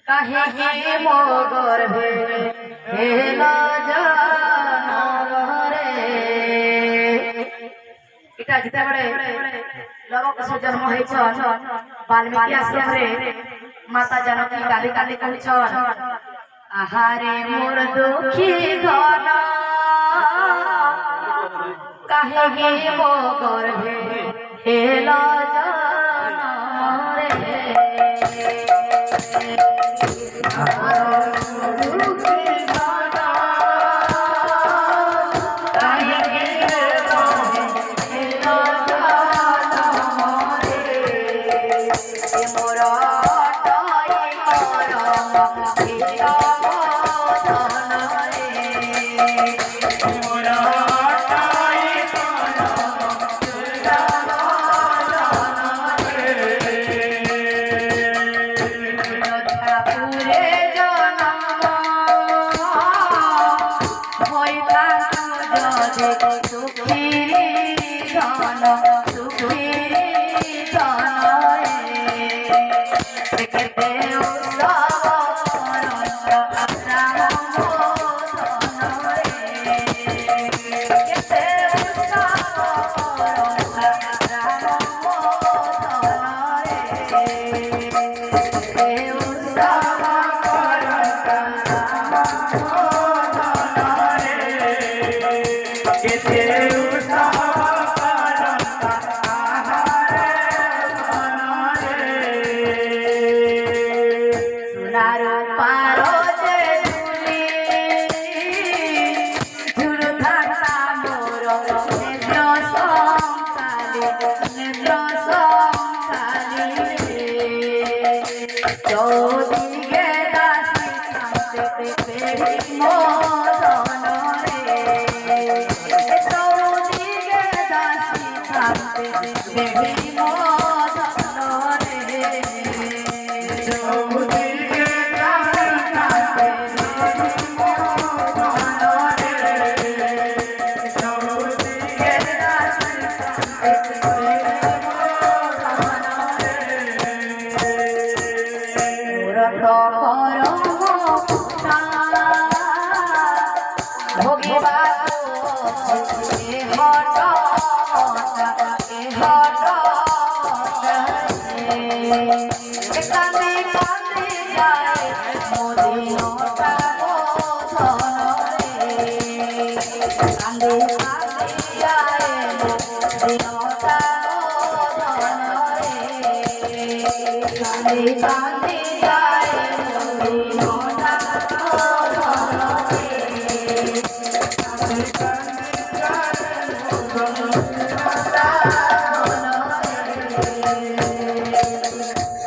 কাহে কে মগর হেলা জানরে এটা যেতেবেলে লবকুশ জন্ম হয়েছন বাল্মীকি আশ্রমে মাতা জানকী কালি কালি কহিছন আহারে মোর দুঃখী ঘন কাহে গে মগর হেলা জানরে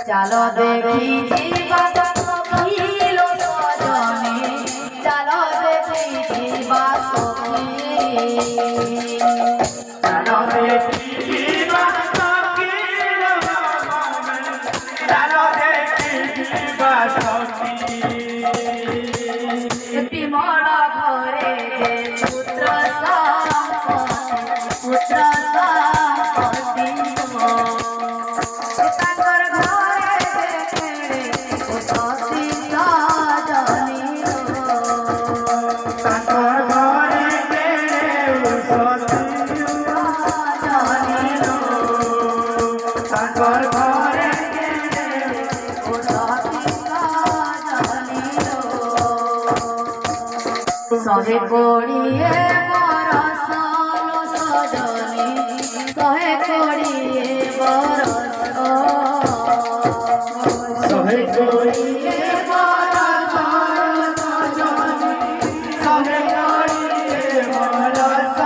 चलो देखी जीवा सखी लो सजनी चलो देखी जीवा सखी चलो देखी जीवा सखी लो चलो देखी जीवा सखी बिमला घरे जे पुत्र सहे कोड़िए बरस सजनी सहे कोड़िए बरस सहे कोड़िए बरस सजनी सहे कोड़िए बरस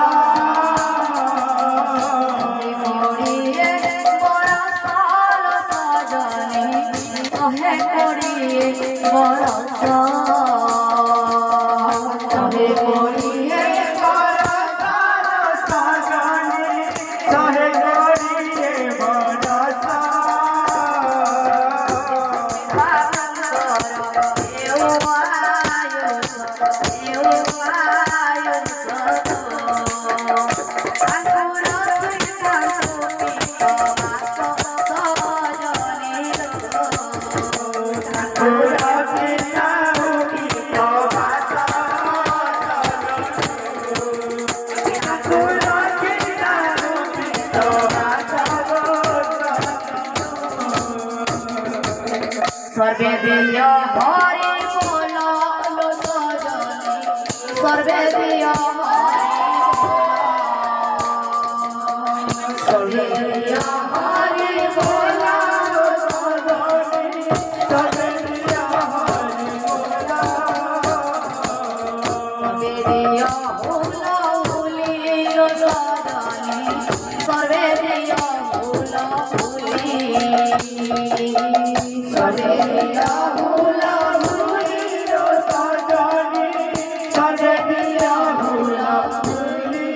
कोड़िए बरस सजनी सहे कोड़िए बरस सर्वे दिय हरि बोल लो सजनी सर्वे दिय सर्वे दिय हरि बोल सर्वे दिय हुला हुली लो सजनी सर्वे दिय हुला हुली सर्वे दिय हुला हुली लो सजनी सर्वे दिय हुला हुली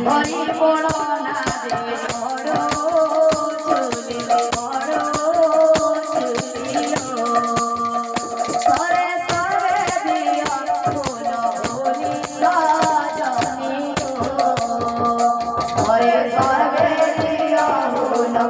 हरि बोल ना दे बड़ो चुली बड़ो चुली लो सरे सर्वे दिय हुला हुली सजनी हरे सर्वे दिय हुला